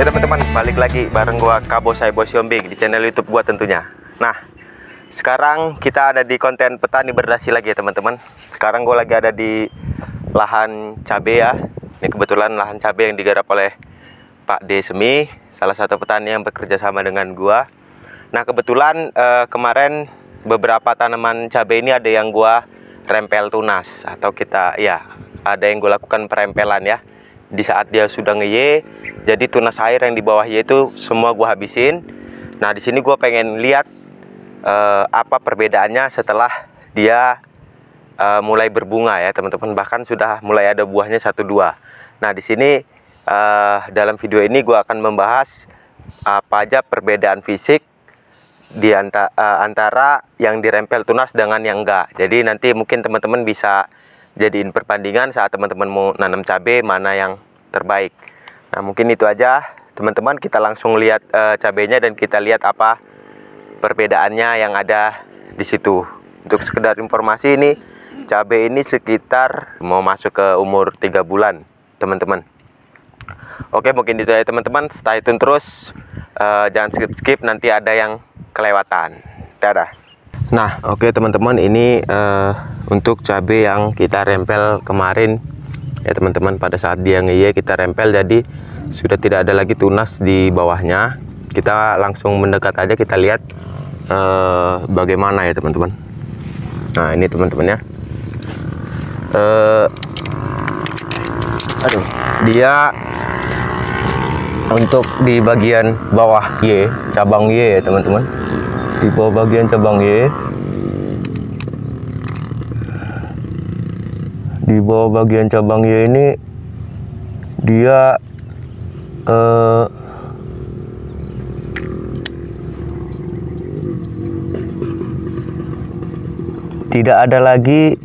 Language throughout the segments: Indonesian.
Oke teman-teman, balik lagi bareng gua Kabosai Bos Yombing di channel YouTube gua tentunya. Nah, sekarang kita ada di konten petani berdasi lagi ya teman-teman. Sekarang gua lagi ada di lahan cabai ya. Ini kebetulan lahan cabai yang digarap oleh Pak D Semi, salah satu petani yang bekerja sama dengan gua. Nah, kebetulan kemarin beberapa tanaman cabai ini ada yang gua rempel tunas, atau kita ya ada yang gua lakukan perempelan ya. Di saat dia sudah ngeye, jadi tunas air yang di bawah Y itu semua gua habisin. Nah, di sini gua pengen lihat apa perbedaannya setelah dia mulai berbunga ya teman-teman. Bahkan sudah mulai ada buahnya 1-2. Nah, di sini dalam video ini gua akan membahas apa aja perbedaan fisik di antara yang dirempel tunas dengan yang enggak. Jadi nanti mungkin teman-teman bisa jadiin perbandingan saat teman-teman mau nanam cabai mana yang terbaik. Nah, mungkin itu aja teman-teman, kita langsung lihat cabainya dan kita lihat apa perbedaannya yang ada di situ. Untuk sekedar informasi, ini cabai ini sekitar mau masuk ke umur 3 bulan teman-teman. Oke, mungkin itu aja teman-teman, stay tune terus, jangan skip-skip, nanti ada yang kelewatan. Dadah. Nah, oke teman-teman, ini untuk cabai yang kita rempel kemarin ya teman-teman. Pada saat dia ngeye kita rempel, jadi sudah tidak ada lagi tunas di bawahnya. Kita langsung mendekat aja, kita lihat bagaimana ya teman-teman. Nah, ini teman-teman ya, aduh, dia untuk di bagian bawah Y, cabang Y ya teman-teman. Di bawah bagian cabang Y, di bawah bagian cabang Y ini dia tidak ada lagi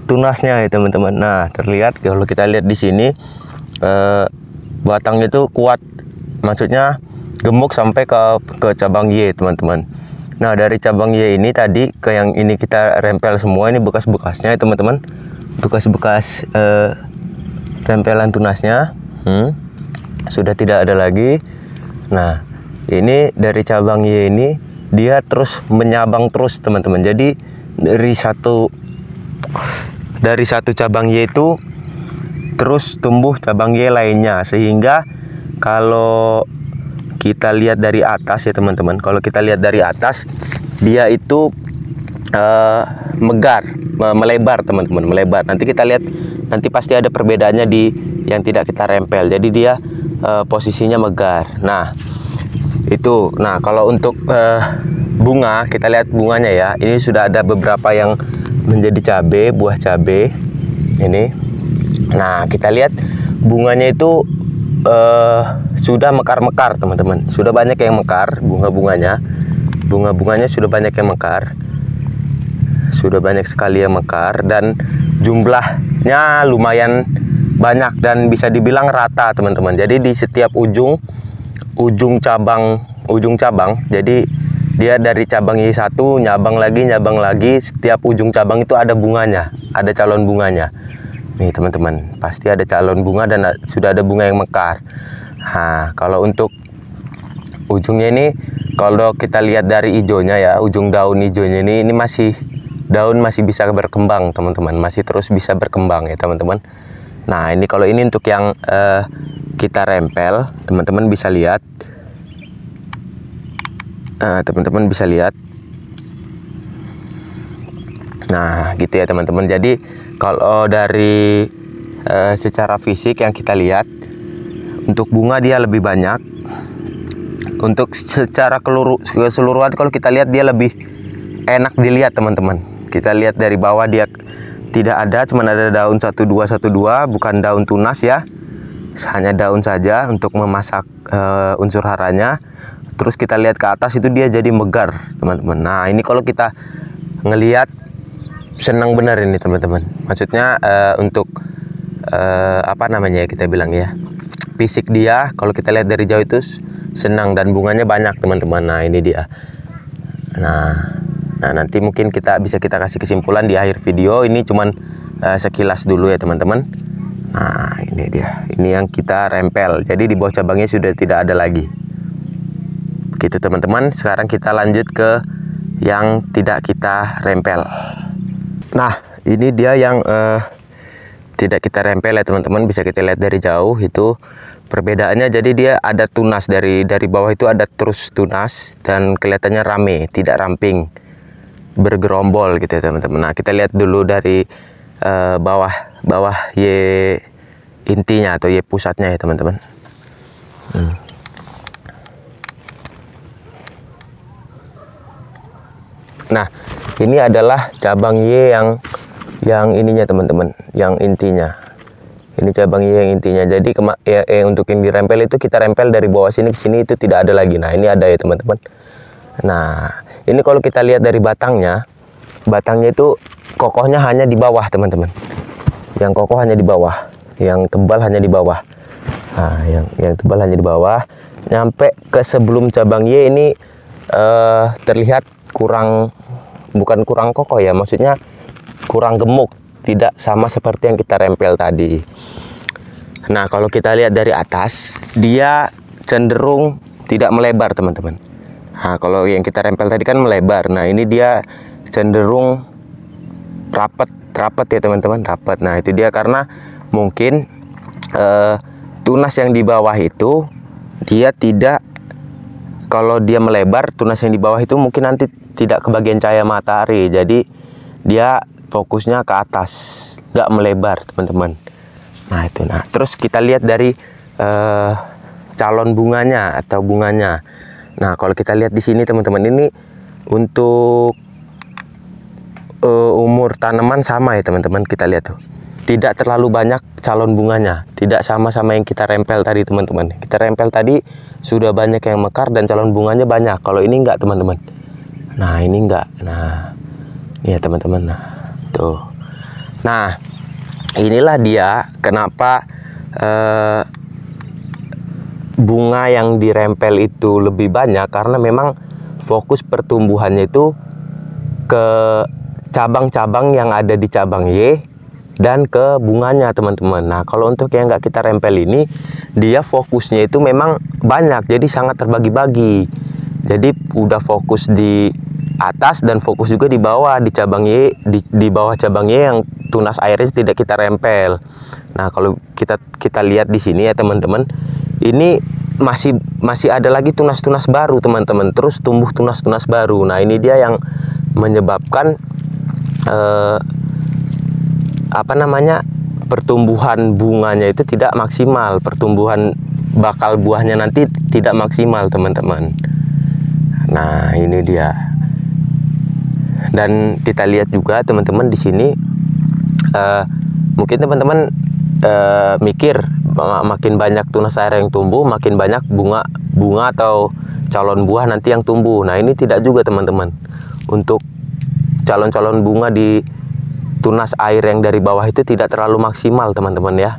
tunasnya ya teman-teman. Nah, terlihat kalau kita lihat di sini batangnya itu kuat, maksudnya gemuk sampai ke cabang Y teman-teman. Nah, dari cabang Y ini tadi ke yang ini kita rempel semua, ini bekas-bekasnya ya teman-teman, bekas-bekas rempelan tunasnya sudah tidak ada lagi. Nah, ini dari cabang Y ini dia terus menyabang terus teman-teman. Jadi dari satu cabang Y itu terus tumbuh cabang Y lainnya, sehingga kalau kita lihat dari atas ya teman-teman, kalau kita lihat dari atas dia itu melebar teman-teman, melebar. Nanti kita lihat, nanti pasti ada perbedaannya di yang tidak kita rempel. Jadi dia posisinya megar. Nah, itu. Nah, kalau untuk bunga, kita lihat bunganya ya. Ini sudah ada beberapa yang menjadi cabai, buah cabai ini. Nah, kita lihat bunganya itu sudah mekar-mekar teman-teman, sudah banyak yang mekar bunga-bunganya sudah banyak yang mekar, sudah banyak sekali yang mekar, dan jumlahnya lumayan banyak dan bisa dibilang rata teman-teman. Jadi di setiap ujung cabang, jadi dia dari cabang Y1 nyabang lagi, setiap ujung cabang itu ada bunganya, ada calon bunganya. Nih teman-teman, pasti ada calon bunga dan sudah ada bunga yang mekar. Nah, kalau untuk ujungnya ini, kalau kita lihat dari hijaunya ya, ujung daun hijaunya ini masih, daun masih bisa berkembang teman-teman, masih terus bisa berkembang ya teman-teman. Nah, ini kalau ini untuk yang kita rempel, teman-teman bisa lihat. Teman-teman bisa lihat. Nah, gitu ya teman-teman. Jadi kalau dari secara fisik yang kita lihat, untuk bunga dia lebih banyak. Untuk secara keseluruhan kalau kita lihat dia lebih enak dilihat teman-teman. Kita lihat dari bawah dia tidak ada, cuman ada daun 1-2, bukan daun tunas ya. Hanya daun saja untuk memasak unsur haranya. Terus kita lihat ke atas itu dia jadi megar teman-teman. Nah, ini kalau kita ngelihat senang benar ini teman-teman. Maksudnya untuk apa namanya ya, kita bilang ya, fisik dia kalau kita lihat dari jauh itu senang dan bunganya banyak teman-teman. Nah, ini dia. Nah, nanti mungkin kita kasih kesimpulan di akhir video. Ini cuman sekilas dulu ya teman-teman. Nah, ini dia. Ini yang kita rempel. Jadi di bawah cabangnya sudah tidak ada lagi. Gitu teman-teman. Sekarang kita lanjut ke yang tidak kita rempel. Nah, ini dia yang tidak kita rempel ya teman-teman. Bisa kita lihat dari jauh itu perbedaannya. Jadi dia ada tunas dari bawah itu ada terus tunas dan kelihatannya rame, tidak ramping, bergerombol gitu ya teman-teman. Nah, kita lihat dulu dari bawah Y intinya atau Y pusatnya ya teman-teman. Nah, ini adalah cabang Y yang ininya teman-teman, yang intinya. Ini cabang Y yang intinya. Jadi untuk yang dirempel itu kita rempel dari bawah sini ke sini itu tidak ada lagi. Nah, ini ada ya teman-teman. Nah, ini kalau kita lihat dari batangnya itu kokohnya hanya di bawah teman-teman. Yang kokoh hanya di bawah, yang tebal hanya di bawah. Nah, yang tebal hanya di bawah. Nyampe ke sebelum cabang Y ini terlihat bukan kurang kokoh ya, maksudnya kurang gemuk, tidak sama seperti yang kita rempel tadi. Nah, kalau kita lihat dari atas, dia cenderung tidak melebar teman-teman. Nah, kalau yang kita rempel tadi kan melebar. Nah, ini dia cenderung rapat ya teman-teman, rapat. Nah, itu dia karena mungkin tunas yang di bawah itu dia tidak, kalau dia melebar, tunas yang di bawah itu mungkin nanti tidak kebagian cahaya matahari. Jadi dia fokusnya ke atas, nggak melebar teman-teman. Nah, itu. Nah, terus kita lihat dari calon bunganya atau bunganya. Nah, kalau kita lihat di sini teman-teman, ini untuk umur tanaman sama ya teman-teman. Kita lihat tuh, tidak terlalu banyak calon bunganya, tidak sama yang kita rempel tadi teman-teman. Kita rempel tadi sudah banyak yang mekar dan calon bunganya banyak. Kalau ini enggak teman-teman. Nah, ini enggak. Nah, ini ya teman-teman. Nah, tuh. Nah, inilah dia kenapa bunga yang dirempel itu lebih banyak, karena memang fokus pertumbuhannya itu ke cabang-cabang yang ada di cabang Y dan ke bunganya teman-teman. Nah, kalau untuk yang nggak kita rempel ini, dia fokusnya itu memang banyak, jadi sangat terbagi-bagi. Jadi udah fokus di atas dan fokus juga di bawah, di cabang Y, di bawah cabang Y yang tunas airnya tidak kita rempel. Nah, kalau kita lihat di sini ya teman-teman, ini masih ada lagi tunas-tunas baru teman-teman, terus tumbuh tunas-tunas baru. Nah, ini dia yang menyebabkan pertumbuhan bunganya itu tidak maksimal, pertumbuhan bakal buahnya nanti tidak maksimal teman-teman. Nah, ini dia. Dan kita lihat juga teman-teman di sini, mungkin teman-teman mikir makin banyak tunas air yang tumbuh, makin banyak bunga atau calon buah nanti yang tumbuh. Nah, ini tidak juga teman-teman. Untuk calon-calon bunga di tunas air yang dari bawah itu tidak terlalu maksimal teman-teman ya,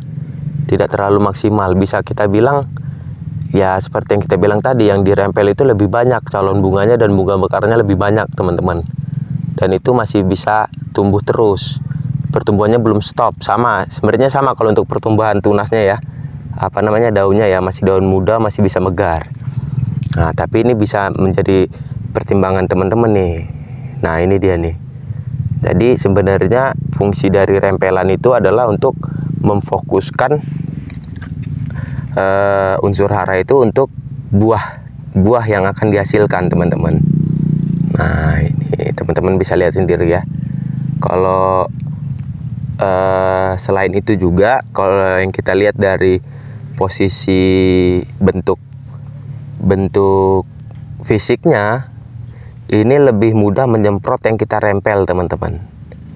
tidak terlalu maksimal. Bisa kita bilang ya seperti yang kita bilang tadi, yang dirempel itu lebih banyak calon bunganya dan bunga mekarnya lebih banyak teman-teman, dan itu masih bisa tumbuh terus, pertumbuhannya belum stop. Sebenarnya sama kalau untuk pertumbuhan tunasnya ya, daunnya ya, masih daun muda, masih bisa megar. Nah, tapi ini bisa menjadi pertimbangan teman-teman nih. Nah, ini dia nih. Jadi sebenarnya fungsi dari rempelan itu adalah untuk memfokuskan unsur hara itu untuk buah yang akan dihasilkan teman-teman. Nah, ini teman-teman bisa lihat sendiri ya. Kalau selain itu juga, kalau yang kita lihat dari posisi bentuk fisiknya, ini lebih mudah menyemprot yang kita rempel teman-teman,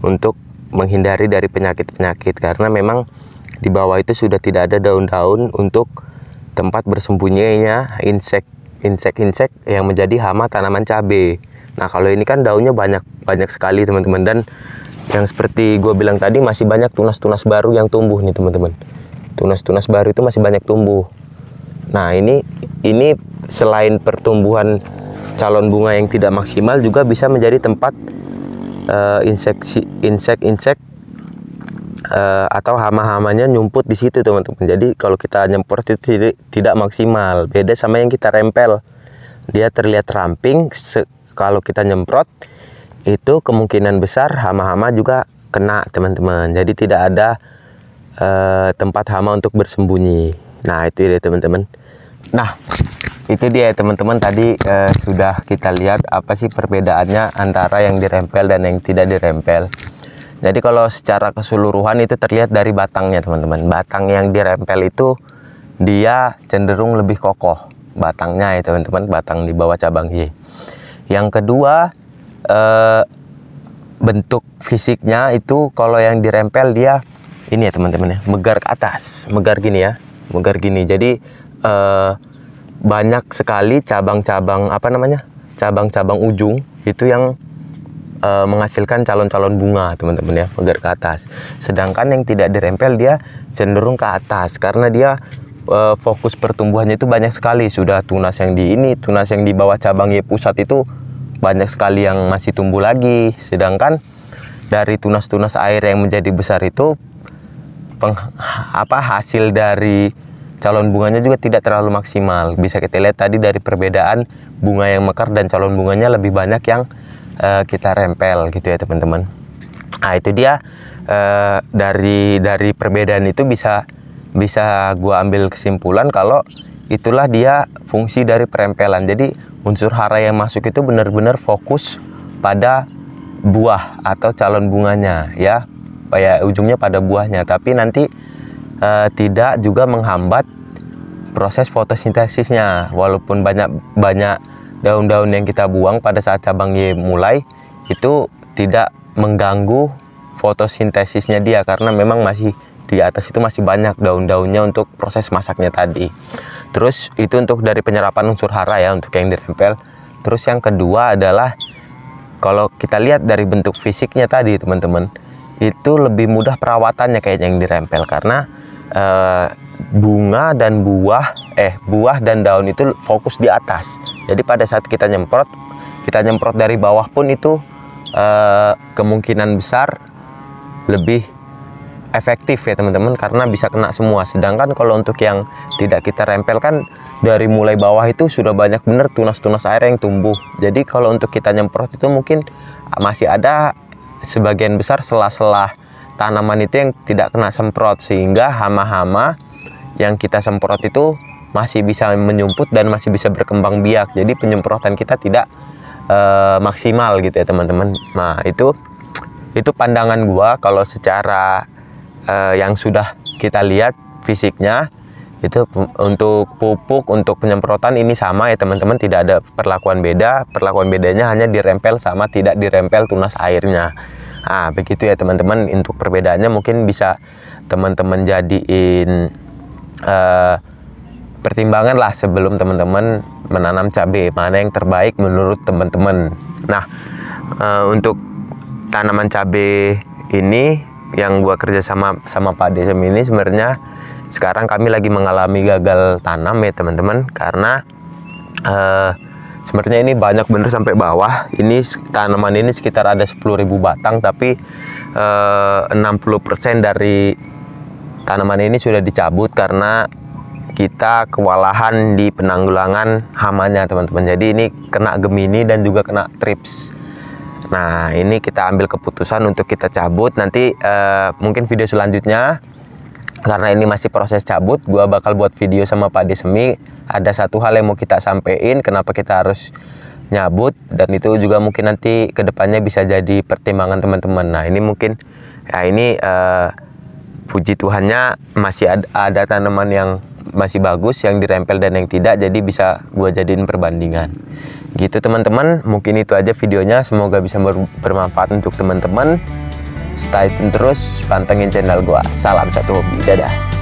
untuk menghindari dari penyakit-penyakit, karena memang di bawah itu sudah tidak ada daun-daun untuk tempat bersembunyinya insek yang menjadi hama tanaman cabai. Nah, kalau ini kan daunnya banyak sekali teman-teman, dan yang seperti gue bilang tadi, masih banyak tunas-tunas baru yang tumbuh nih teman-teman. Tunas-tunas baru itu masih banyak tumbuh. Nah, ini selain pertumbuhan calon bunga yang tidak maksimal, juga bisa menjadi tempat insek atau hama-hamanya nyumput di situ teman-teman. Jadi kalau kita nyemprot itu tidak maksimal. Beda sama yang kita rempel, dia terlihat ramping. Kalau kita nyemprot itu kemungkinan besar hama-hama juga kena teman-teman. Jadi tidak ada tempat hama untuk bersembunyi. Nah itu dia teman-teman. Nah itu dia teman-teman, tadi sudah kita lihat apa sih perbedaannya antara yang dirempel dan yang tidak dirempel. Jadi kalau secara keseluruhan itu terlihat dari batangnya teman-teman. Batang yang dirempel itu dia cenderung lebih kokoh batangnya ya teman-teman, batang di bawah cabang Y. Yang kedua, bentuk fisiknya itu kalau yang dirempel dia ini ya teman-teman ya, megar ke atas, megar gini ya, megar gini. Jadi banyak sekali cabang-cabang cabang-cabang ujung itu yang menghasilkan calon-calon bunga teman-teman ya, megar ke atas. Sedangkan yang tidak dirempel dia cenderung ke atas karena dia fokus pertumbuhannya itu banyak sekali. Sudah tunas yang di ini, tunas yang di bawah cabang Y pusat itu banyak sekali yang masih tumbuh lagi. Sedangkan dari tunas-tunas air yang menjadi besar itu hasil dari calon bunganya juga tidak terlalu maksimal. Bisa kita lihat tadi dari perbedaan bunga yang mekar dan calon bunganya lebih banyak yang kita rempel gitu ya teman-teman. Nah itu dia, dari perbedaan itu bisa gua ambil kesimpulan kalau itulah dia fungsi dari perempelan. Jadi unsur hara yang masuk itu benar-benar fokus pada buah atau calon bunganya ya, ujungnya pada buahnya, tapi nanti tidak juga menghambat proses fotosintesisnya. Walaupun banyak daun-daun yang kita buang pada saat cabang Y mulai, itu tidak mengganggu fotosintesisnya dia karena memang masih di atas itu masih banyak daun-daunnya untuk proses masaknya tadi. Terus itu untuk dari penyerapan unsur hara ya untuk yang dirempel. Terus yang kedua adalah kalau kita lihat dari bentuk fisiknya tadi teman-teman, itu lebih mudah perawatannya kayak yang dirempel karena bunga dan buah dan daun itu fokus di atas. Jadi pada saat kita nyemprot dari bawah pun itu kemungkinan besar lebih efektif ya teman-teman karena bisa kena semua. Sedangkan kalau untuk yang tidak kita rempel kan dari mulai bawah itu sudah banyak bener tunas-tunas air yang tumbuh. Jadi kalau untuk kita nyemprot itu mungkin masih ada sebagian besar sela-sela tanaman itu yang tidak kena semprot, sehingga hama-hama yang kita semprot itu masih bisa menyumput dan masih bisa berkembang biak. Jadi penyemprotan kita tidak maksimal gitu ya teman-teman. Nah itu pandangan gua kalau secara yang sudah kita lihat fisiknya itu untuk pupuk, untuk penyemprotan ini sama ya teman-teman, tidak ada perlakuan beda. Perlakuan bedanya hanya dirempel sama tidak dirempel tunas airnya. Nah begitu ya teman-teman, untuk perbedaannya mungkin bisa teman-teman jadiin pertimbangan lah sebelum teman-teman menanam cabai, mana yang terbaik menurut teman-teman. Nah untuk tanaman cabai ini yang gua kerja sama Pak Desem ini sebenarnya sekarang kami lagi mengalami gagal tanam ya teman-teman, karena sebenarnya ini banyak bener sampai bawah. Ini tanaman ini sekitar ada 10.000 batang, tapi 60% dari tanaman ini sudah dicabut karena kita kewalahan di penanggulangan hamanya teman-teman. Jadi ini kena Gemini dan juga kena trips. Nah ini kita ambil keputusan untuk kita cabut. Nanti mungkin video selanjutnya, karena ini masih proses cabut, gua bakal buat video sama Pak Desemi. Ada satu hal yang mau kita sampein, kenapa kita harus nyabut, dan itu juga mungkin nanti kedepannya bisa jadi pertimbangan teman-teman. Nah ini mungkin ya ini puji Tuhannya masih ada tanaman yang masih bagus, yang dirempel dan yang tidak, jadi bisa gua jadiin perbandingan gitu teman-teman. Mungkin itu aja videonya, semoga bisa bermanfaat untuk teman-teman. Stay tune terus, pantengin channel gua. Salam satu hobi, dadah.